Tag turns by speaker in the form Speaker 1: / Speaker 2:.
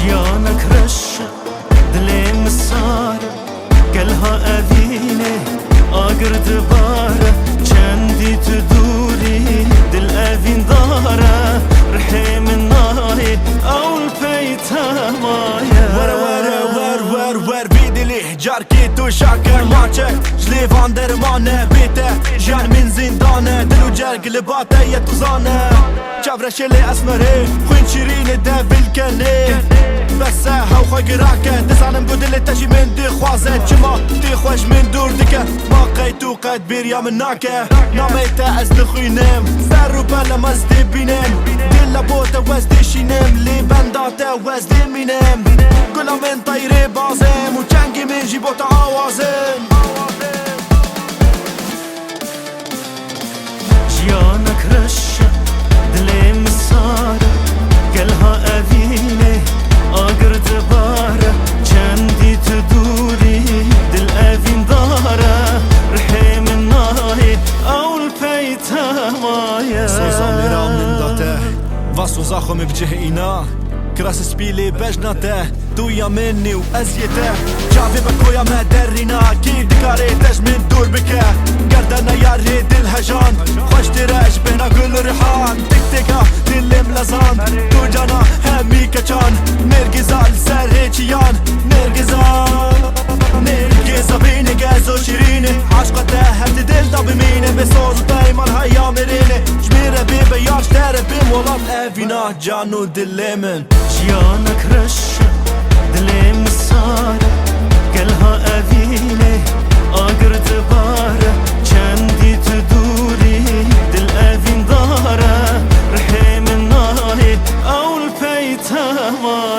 Speaker 1: جيانك رشة دلي مسارة قالها أذيني آقر دبارة جندي تدوري دل أذين دارة رحي من ناي أو البيت مايا
Speaker 2: ور بيدي لي جار كيتو شاكر ماچك جليف اندر مانه بيته جان من زندانه دلو جار قلباته يتوزانه چافرش اللي اسمره خوين شيرين ده بالكنه بس هاو خواه گراکه دزانم گو دل تجی من دی خوازه چما دی خوش من دور دکه ما قیتو قید بیریا من ناکه نامیتا از دخوینم سر رو بلم از دی بینم دل بوتا وز دی شینم لی بنداتا وز دی مینم گلا من طیره بازم و چنگی من جی بوتا آوازم
Speaker 1: جيانك رشة دلي مسارة قالها أذيني آقر دبارة جندي تدوري دل أذين دارة رحي من ناي أو البيت مايا
Speaker 2: سوزان میرا من داته و سوزاخو بجه اینا کراس سپیلی بجناته دویا منی و ازیته جاوی بکویا مدرینا کی دکاره تش من دور بکه گردن یاری دل هجان خوش ترش بنا گل ریحان تک تکا دلم لزان تو جانا همی کچان نرگزال سر هیچیان نرگزا بینه گز و شیرینه عشقته هد دل دا بمینه به سوز و پیمان هیا مرینه جمیره بی بیاش داره بیم ولاد اوینا جانو دل من
Speaker 1: جيانك رشة دلي مسارة قالها أذيني آقر دبارة جندي تدوري دل أذين دارة رحي من ناي أو البيت مايا